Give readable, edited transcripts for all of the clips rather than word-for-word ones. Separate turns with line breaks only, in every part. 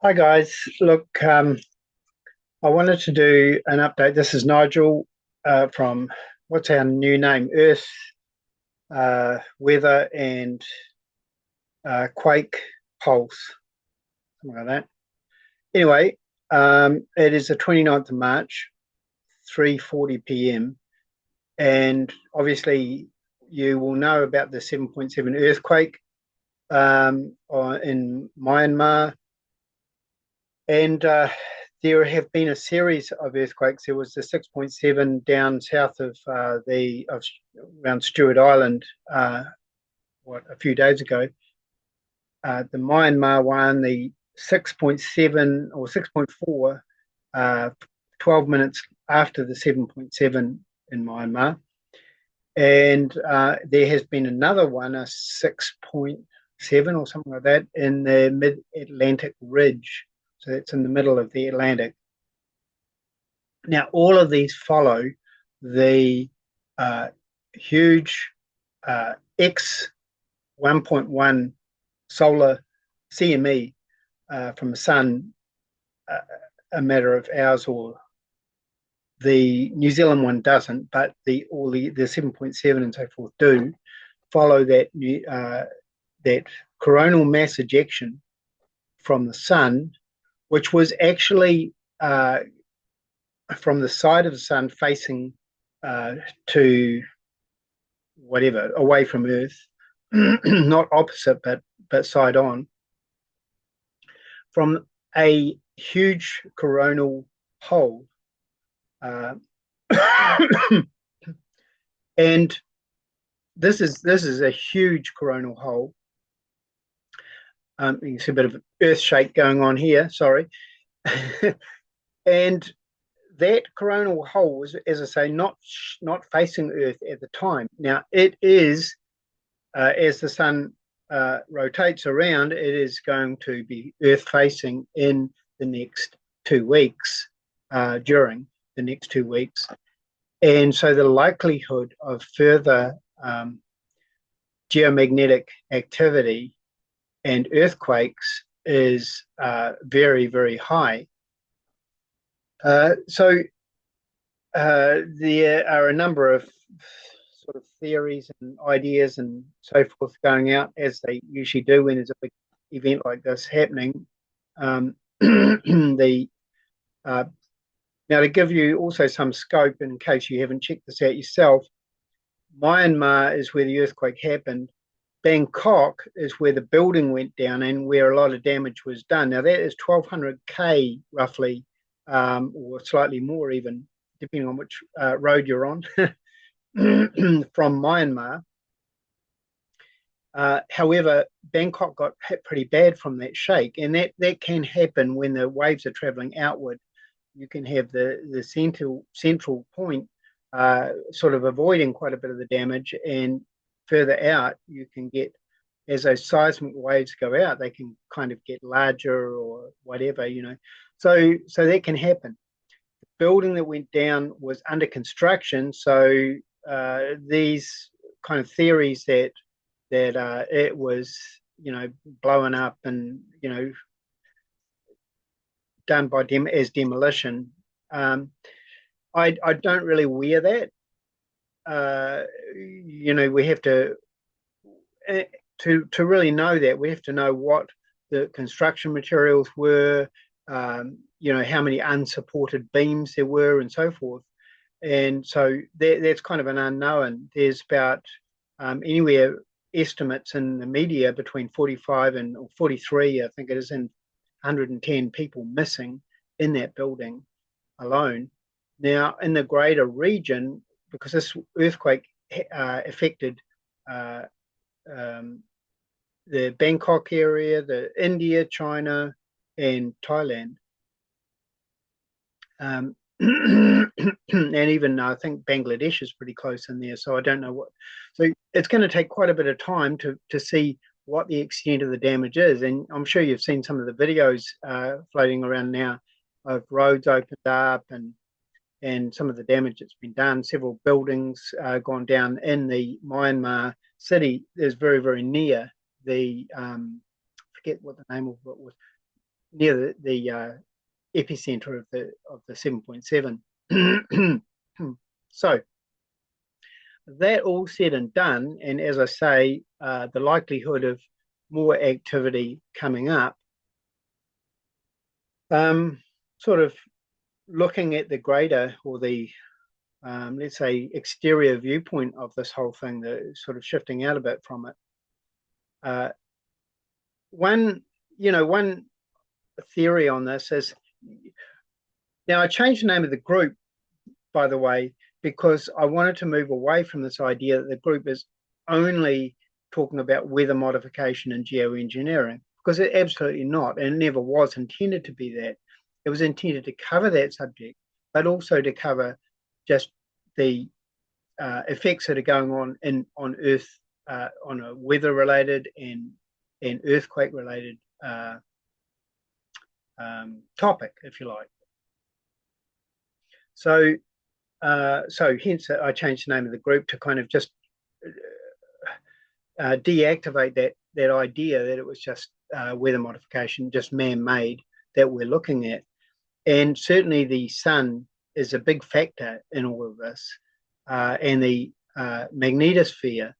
Hi guys, look, I wanted to do an update. This is Nigel from what's our new name? Earth, Weather and Quake Pulse, something like that. Anyway, it is the 29th of March, 3:40 p.m. And obviously you will know about the 7.7 earthquake in Myanmar. And there have been a series of earthquakes. There was the 6.7 down south of around Stewart Island, a few days ago. The Myanmar one, the 6.7 or 6.4, 12 minutes after the 7.7 in Myanmar. And there has been another one, a 6.7 or something like that, in the mid-Atlantic ridge. So it's in the middle of the Atlantic. Now, all of these follow the huge X 1.1 solar CME from the sun a matter of hours, or the New Zealand one doesn't, but the 7.7 and so forth do follow that coronal mass ejection from the sun, which was actually from the side of the sun facing to whatever, away from Earth, not opposite, but side on, from a huge coronal hole. And this is a huge coronal hole. You can see a bit of earth shake going on here, sorry. And that coronal hole was, as I say, not facing Earth at the time. Now, it is, as the sun rotates around, it is going to be Earth facing in the next 2 weeks, during the next 2 weeks. And so the likelihood of further geomagnetic activity and earthquakes is very, very high. So there are a number of sort of theories and ideas and so forth going out, as they usually do when there's a big event like this happening. Now, to give you also some scope, in case you haven't checked this out yourself, Myanmar is where the earthquake happened. Bangkok is where the building went down and where a lot of damage was done. Now, that is 1,200 k roughly, or slightly more even, depending on which road you're on, from Myanmar. However, Bangkok got hit pretty bad from that shake, and that can happen when the waves are traveling outward. You can have the central point sort of avoiding quite a bit of the damage, and further out you can get, as those seismic waves go out, they can kind of get larger or whatever, So that can happen. The building that went down was under construction, so these kind of theories that it was, blowing up and done by as demolition. I don't really wear that. We have to really know that, we have to know what the construction materials were, how many unsupported beams there were, and so forth. And so that's kind of an unknown. There's about anywhere estimates in the media between 45 and 43, I think it is, and 110 people missing in that building alone. Now, in the greater region, because this earthquake affected the Bangkok area, the India, China, and Thailand. And even I think Bangladesh is pretty close in there. So I don't know what. So it's going to take quite a bit of time to see what the extent of the damage is. And I'm sure you've seen some of the videos floating around now of roads opened up and some of the damage that's been done. Several buildings gone down in the Myanmar city. Is very, very near the, forget what the name of it was, near the epicenter of the 7.7. So that all said and done, and as I say, the likelihood of more activity coming up, sort of looking at the greater or the let's say exterior viewpoint of this whole thing, the sort of shifting out a bit from it. One, one theory on this is, now I changed the name of the group, by the way, because I wanted to move away from this idea that the group is only talking about weather modification and geoengineering, because it absolutely not, and it never was intended to be that. It was intended to cover that subject, but also to cover just the effects that are going on Earth on a weather-related and earthquake-related topic, if you like. So hence I changed the name of the group to kind of just deactivate that idea that it was just weather modification, just man-made, that we're looking at. And certainly the sun is a big factor in all of this, and the magnetosphere.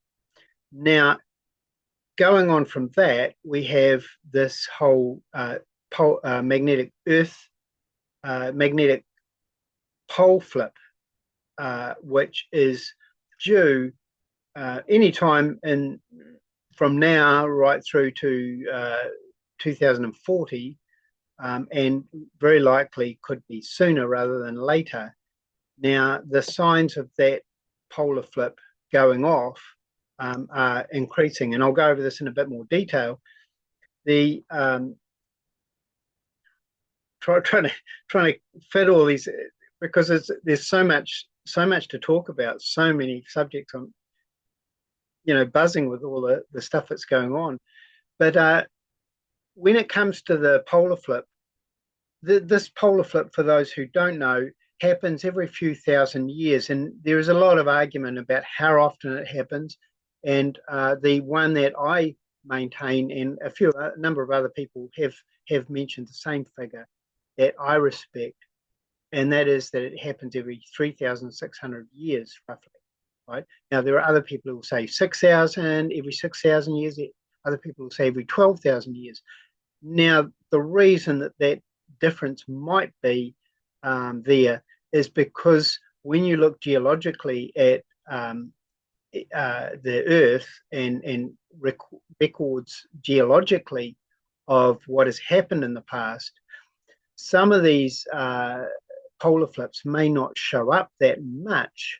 Now, going on from that, we have this whole magnetic pole flip, which is due anytime from now right through to 2040, and very likely could be sooner rather than later. Now, the signs of that polar flip going off are increasing, and I'll go over this in a bit more detail. The trying to fit all these, because there's so much to talk about, so many subjects. I'm buzzing with all the stuff that's going on. But when it comes to the polar flip, this polar flip, for those who don't know, happens every few thousand years, and there is a lot of argument about how often it happens. And the one that I maintain, and a number of other people have mentioned the same figure that I respect, and that is that it happens every 3,600 years, roughly. Right? Now, there are other people who will say 6,000, every 6,000 years. Other people will say every 12,000 years. Now, the reason that difference might be there is because when you look geologically at the Earth and records geologically of what has happened in the past, some of these polar flips may not show up that much.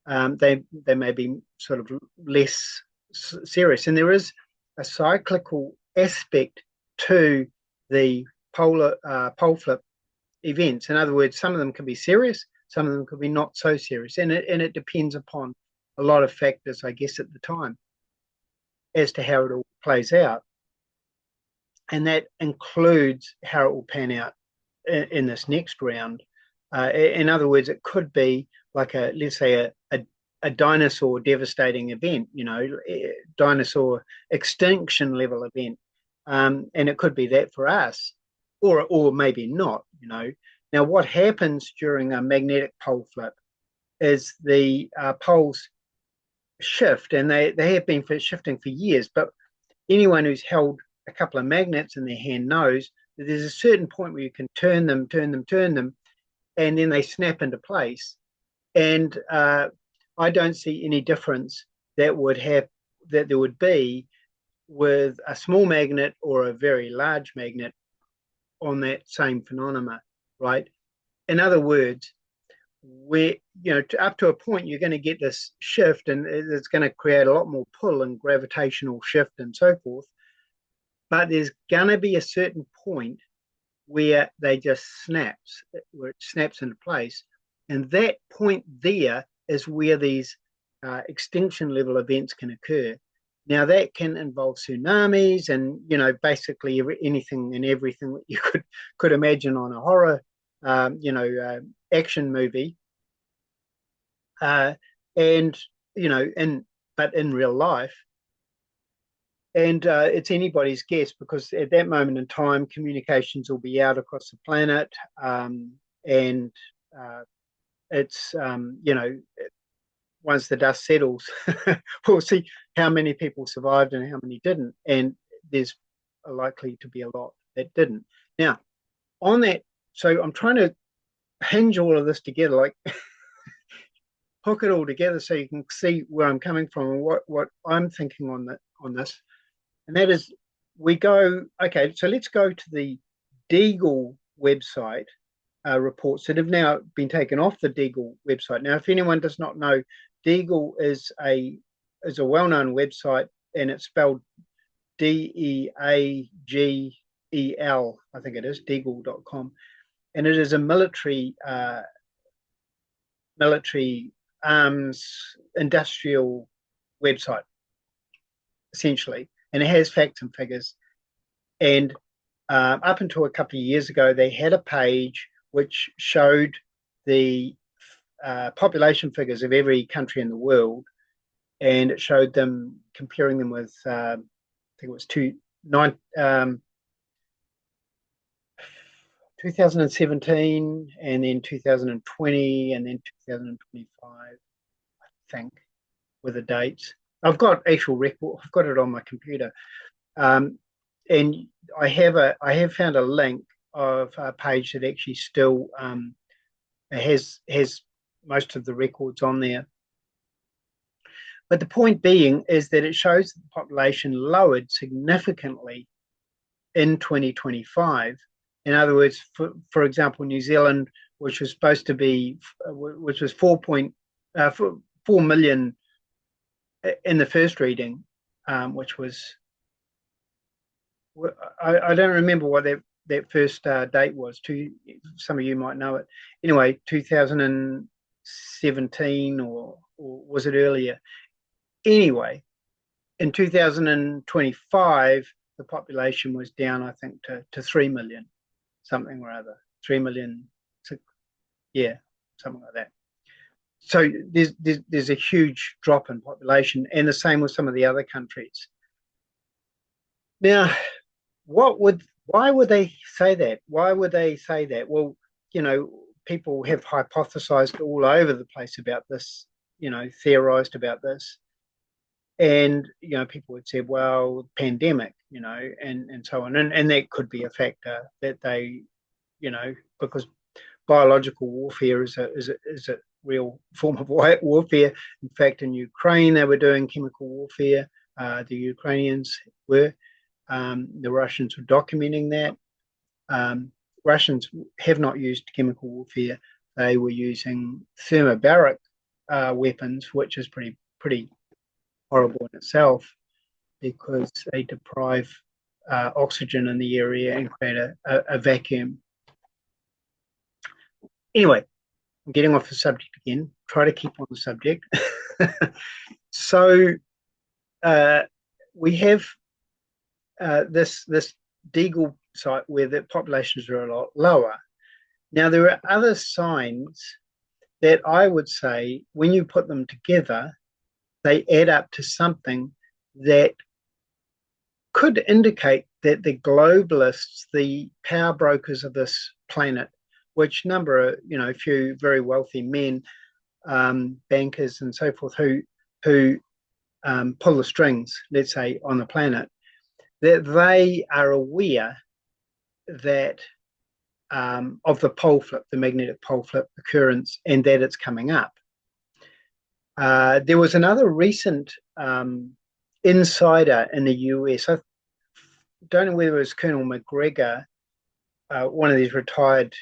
They may be sort of less serious, and there is a cyclical aspect to the pole flip events. In other words, some of them can be serious, some of them could be not so serious, and it depends upon a lot of factors, I guess, at the time as to how it all plays out, and that includes how it will pan out in this next round. In other words, it could be like let's say a dinosaur devastating event, dinosaur extinction level event, and it could be that for us, or maybe not. Now, what happens during a magnetic pole flip is the poles shift, and they have been shifting for years. But anyone who's held a couple of magnets in their hand knows that there's a certain point where you can turn them, and then they snap into place. And I don't see any difference that there would be with a small magnet or a very large magnet on that same phenomena, right? In other words, up to a point, you're going to get this shift, and it's going to create a lot more pull and gravitational shift and so forth. But there's going to be a certain point where they just where it snaps into place. And that point there is where these extinction level events can occur. Now, that can involve tsunamis and, basically anything and everything that you could imagine on a horror, action movie. But in real life, And it's anybody's guess because at that moment in time, communications will be out across the planet, and uh, it's once the dust settles, we'll see how many people survived and how many didn't, and there's likely to be a lot that didn't. Now, on that, so I'm trying to hinge all of this together, like hook it all together, so you can see where I'm coming from and what I'm thinking on this. And that is, we go, okay, so let's go to the Deagle website reports that have now been taken off the Deagle website. Now, if anyone does not know, Deagle is a well-known website, and it's spelled Deagel, I think it is, Deagle.com. And it is a military arms industrial website, essentially. And it has facts and figures. And up until a couple of years ago, they had a page which showed the population figures of every country in the world, and it showed them, comparing them with, I think it was 2017, and then 2020, and then 2025, I think, with the dates. I've got actual record. I've got it on my computer, and I have found a link of a page that actually still has most of the records on there. But the point being is that it shows the population lowered significantly in 2025. In other words, for example, New Zealand, which was supposed to be, which was 4 million in the first reading, which was, I don't remember what that first date was. Some of you might know it. Anyway, 2017, or was it earlier? Anyway, in 2025, the population was down, I think, to 3 million, something or other. 3 million, yeah, something like that. So there's a huge drop in population, and the same with some of the other countries. Now, why would they say that? Why would they say that? Well, people have hypothesized all over the place about this, theorized about this. And, people would say, well, pandemic, and so on. And that could be a factor that they, because biological warfare is a real form of warfare. In fact, in Ukraine, they were doing chemical warfare. The Ukrainians were. The Russians were documenting that. Russians have not used chemical warfare. They were using thermobaric weapons, which is pretty horrible in itself, because they deprive oxygen in the area and create a vacuum. Anyway, I'm getting off the subject again. Try to keep on the subject. So we have this Deagle site where the populations are a lot lower. Now, there are other signs that I would say, when you put them together, they add up to something that could indicate that the globalists, the power brokers of this planet, which number a few very wealthy men, bankers and so forth, who pull the strings, let's say, on the planet, that they are aware that of the pole flip, the magnetic pole flip occurrence, and that it's coming up. There was another recent insider in the US. I don't know whether it was Colonel McGregor, one of these retired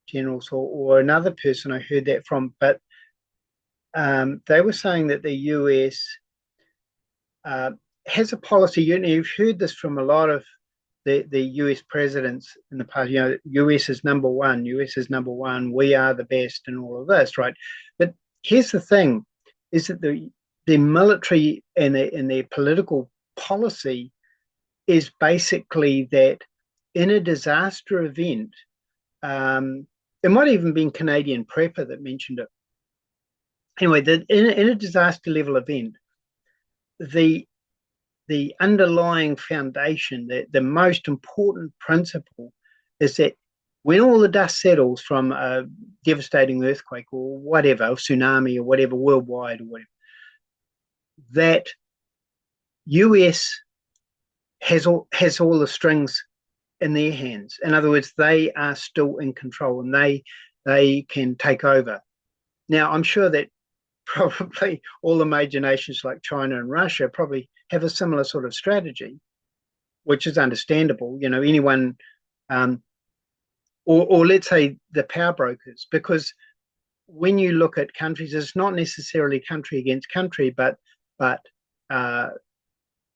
generals, or another person I heard that from, but they were saying that the US has a policy. You've heard this from a lot of the US presidents in the past. US is number one. US is number one. We are the best, and all of this, right? But here's the thing: is that the military and their political policy is basically that in a disaster event, it might even been Canadian Prepper that mentioned it. Anyway, that in a disaster level event, the the underlying foundation, the most important principle is that when all the dust settles from a devastating earthquake or whatever, or tsunami or whatever, worldwide or whatever, that US has all the strings in their hands. In other words, they are still in control and they can take over. Now, I'm sure that probably all the major nations like China and Russia probably have a similar sort of strategy, which is understandable. You know, anyone, or let's say the power brokers, because when you look at countries, it's not necessarily country against country, but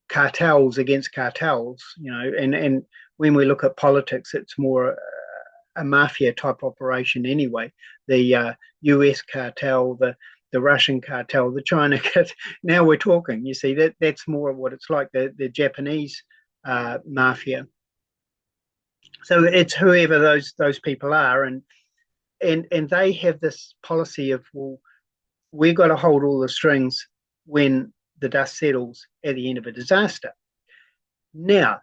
cartels against cartels. You know, and when we look at politics, it's more a mafia type operation anyway. The US cartel, the Russian cartel, the China cartel. Now we're talking. You see, that's more of what it's like. The Japanese mafia. So it's whoever those people are, and they have this policy of, well, we've got to hold all the strings when the dust settles at the end of a disaster. Now,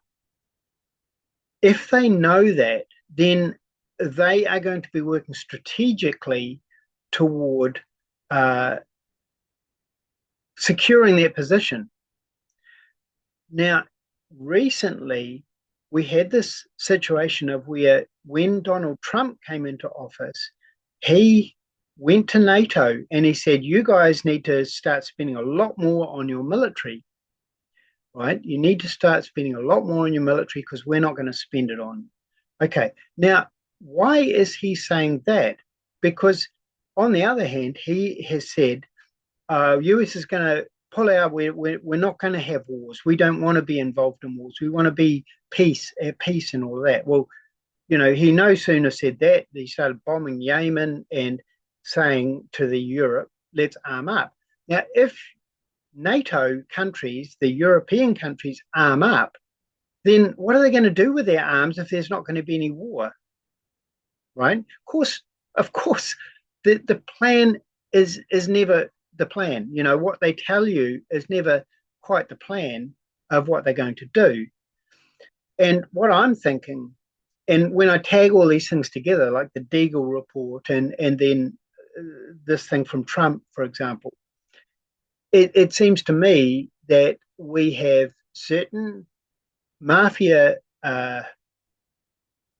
if they know that, then they are going to be working strategically toward securing their position. Now, recently, we had this situation of where when Donald Trump came into office, he went to NATO and he said, you guys need to start spending a lot more on your military, right? You need to start spending a lot more on your military because we're not going to spend it on. Okay, now, why is he saying that? Because on the other hand, he has said, US is going to pull out. We're not going to have wars. We don't want to be involved in wars. We want to be at peace and all that. Well, you know, he no sooner said that, he started bombing Yemen and saying to the Europe, let's arm up. Now, if NATO countries, the European countries, arm up, then what are they going to do with their arms if there's not going to be any war? Right? Of course, the plan is never the plan. You know, what they tell you is never quite the plan of what they're going to do. And what I'm thinking, and when I tag all these things together, like the Deagle report and then this thing from Trump, for example, it seems to me that we have certain mafia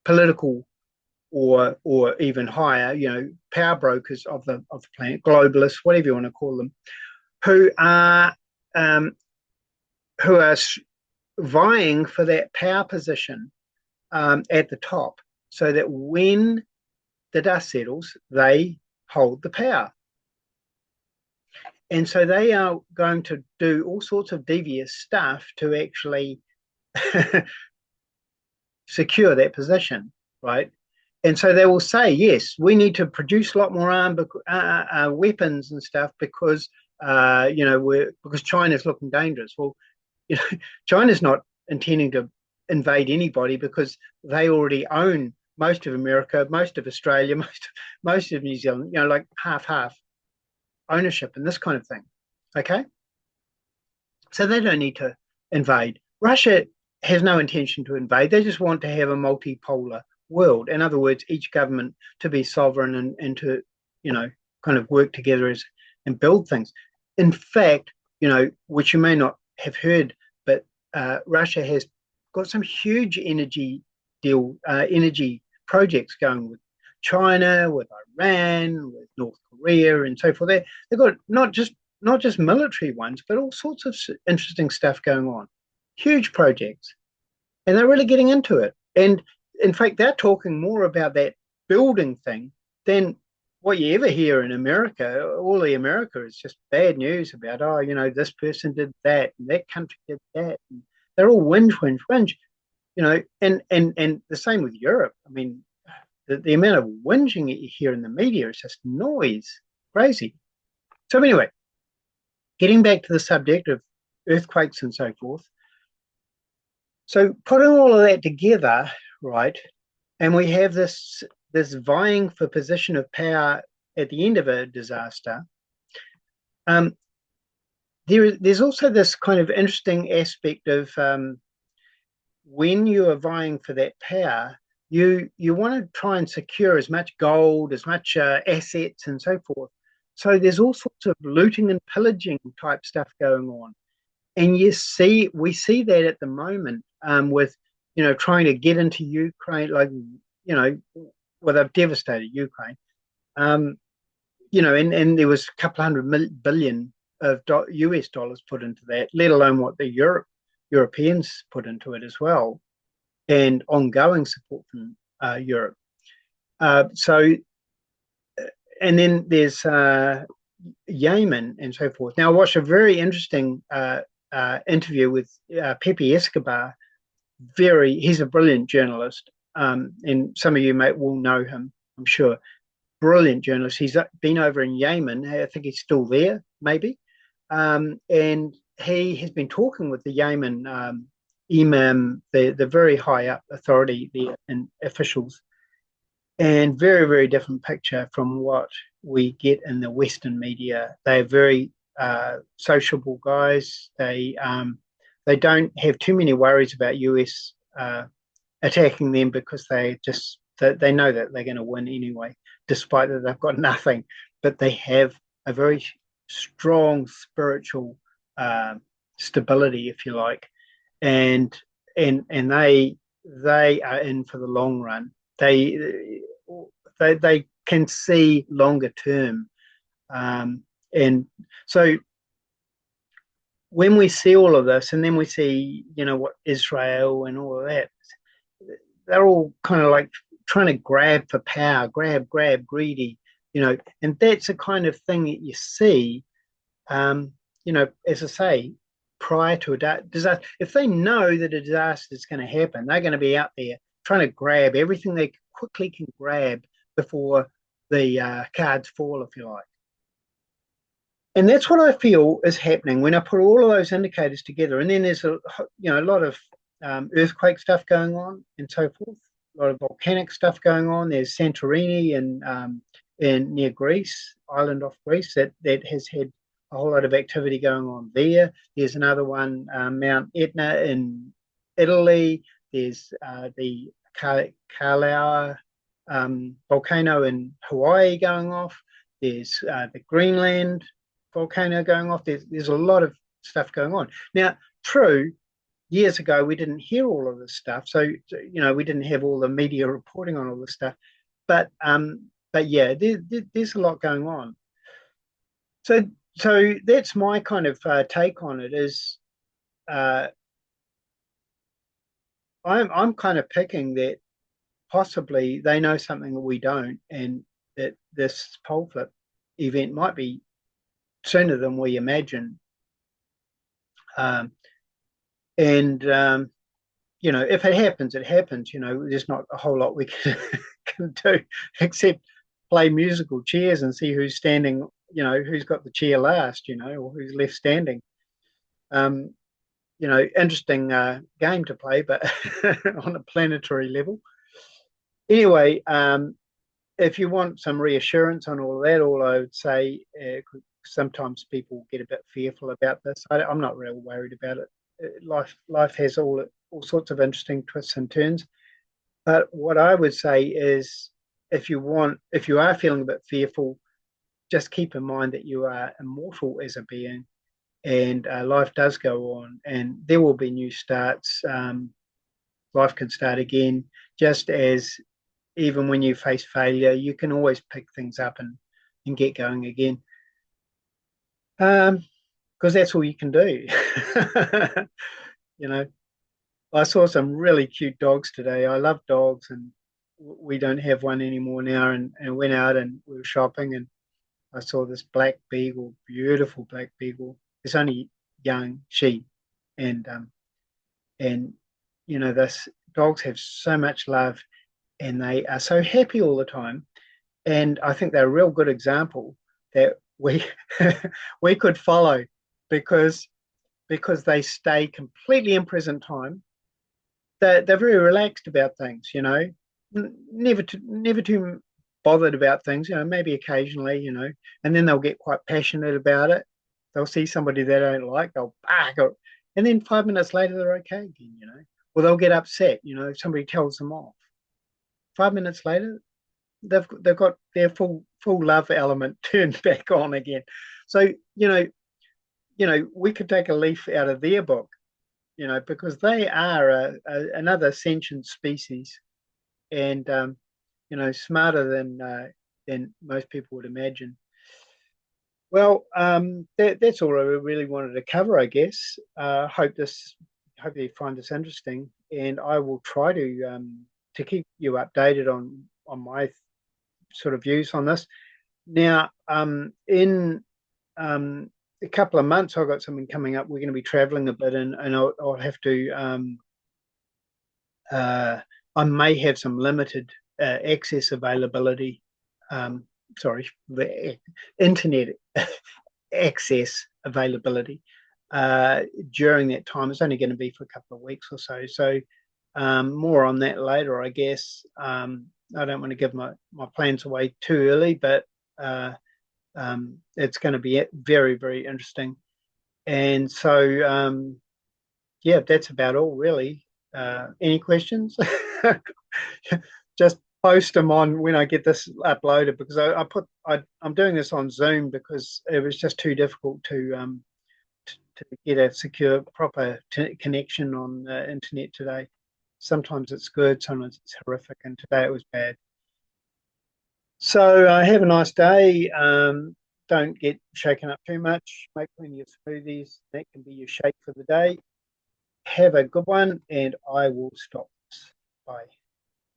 political or even higher, you know, power brokers of the planet, globalists, whatever you want to call them, who are vying for that power position at the top, so that when the dust settles, they hold the power. And so they are going to do all sorts of devious stuff to actually secure that position, right? And so they will say, yes, we need to produce a lot more weapons and stuff because because China's looking dangerous. Well, you know, China's not intending to invade anybody because they already own most of America, most of Australia, most of New Zealand. You know, like half ownership and this kind of thing. Okay, so they don't need to invade. Russia has no intention to invade. They just want to have a multipolar world. In other words, each government to be sovereign and to, you know, kind of work together and build things. In fact, you know, which you may not have heard, but Russia has got some huge energy projects going with China, with Iran, with North Korea, and so forth. They've got not just military ones, but all sorts of interesting stuff going on. Huge projects, and they're really getting into it. And in fact, they're talking more about that building thing than what you ever hear in America. All the America is just bad news about, oh, you know, this person did that and that country did that. And they're all whinge, you know, and the same with Europe. I mean, the amount of whinging you hear in the media is just noise, crazy. So anyway, getting back to the subject of earthquakes and so forth. So putting all of that together, right, and we have this vying for position of power at the end of a disaster, there there's also this kind of interesting aspect of when you are vying for that power, you want to try and secure as much gold, as much assets, and so forth. So there's all sorts of looting and pillaging type stuff going on, and we see that at the moment with trying to get into Ukraine, like well they've devastated Ukraine, um, and there was a couple billion of US dollars put into that, let alone what the Europeans put into it as well, and ongoing support from Europe. So, and then there's Yemen and so forth. Now, I watched a very interesting interview with Pepe Escobar. He's a brilliant journalist, and some of you will know him, I'm sure. Brilliant journalist. He's been over in Yemen. I think he's still there, maybe. And he has been talking with the Yemen imam, the very high up authority there and officials, and very, very different picture from what we get in the Western media. They're very sociable guys. They don't have too many worries about US attacking them because they know that they're going to win anyway, despite that they've got nothing. But they have a very strong spiritual stability, if you like, and they are in for the long run. They can see longer term, and so when we see all of this, and then we see what Israel and all of that, they're all kind of like trying to grab for power, grab, greedy, and that's the kind of thing that you see, as I say, prior to a disaster. If they know that a disaster is going to happen, they're going to be out there trying to grab everything they quickly can grab before the cards fall, if you like. And that's what I feel is happening when I put all of those indicators together. And then there's a lot of earthquake stuff going on and so forth, a lot of volcanic stuff going on. There's Santorini and near Greece, island off Greece, that has had a whole lot of activity going on there. There's another one, Mount Etna in Italy. There's the Kalaua volcano in Hawaii going off. There's the Greenland volcano going off. There's a lot of stuff going on. Now, true, years ago we didn't hear all of this stuff, so we didn't have all the media reporting on all this stuff. But yeah, there's a lot going on. So that's my kind of take on it. Is I'm kind of picking that possibly they know something that we don't, and that this pole flip event might be sooner than we imagine. And if it happens, it happens. There's not a whole lot we can do except play musical chairs and see who's standing. Who's got the chair last. Or who's left standing. Interesting game to play, but on a planetary level. Anyway, if you want some reassurance on all that, all I would say, sometimes people get a bit fearful about this. I'm not real worried about it. Life has all sorts of interesting twists and turns. But what I would say is, if you are feeling a bit fearful, just keep in mind that you are immortal as a being, and life does go on, and there will be new starts. Life can start again, just as even when you face failure, you can always pick things up and get going again. Because that's all you can do. I saw some really cute dogs today. I love dogs, and we don't have one anymore now. And went out and we were shopping, and I saw this black beagle, beautiful black beagle. It's only young, she, and this dogs have so much love, and they are so happy all the time. And I think they're a real good example that we we could follow, because they stay completely in present time. They're very relaxed about things, never too bothered about things, maybe occasionally, and then they'll get quite passionate about it. They'll see somebody they don't like, they'll go, and then 5 minutes later they're okay again, Or they'll get upset, if somebody tells them off. 5 minutes later, they've got their full love element turned back on again. So, we could take a leaf out of their book, because they are another sentient species, and smarter than most people would imagine. Well, that's all I really wanted to cover, I guess. Hope you find this interesting, and I will try to keep you updated on my sort of views on this. Now, in a couple of months, I've got something coming up. We're going to be traveling a bit, and I'll have to. Uh, I may have some limited access availability. Sorry, the internet access availability during that time. It's only going to be for a couple of weeks or so. So more on that later, I guess. I don't want to give my plans away too early, but it's going to be very, very interesting. And so, yeah, that's about all really. Any questions? Just post them on when I get this uploaded, because I'm doing this on Zoom because it was just too difficult to get a secure, proper connection on the internet today. Sometimes it's good, sometimes it's horrific, and today it was bad. So have a nice day. Don't get shaken up too much. Make plenty of smoothies. That can be your shake for the day. Have a good one, and I will stop this. Bye.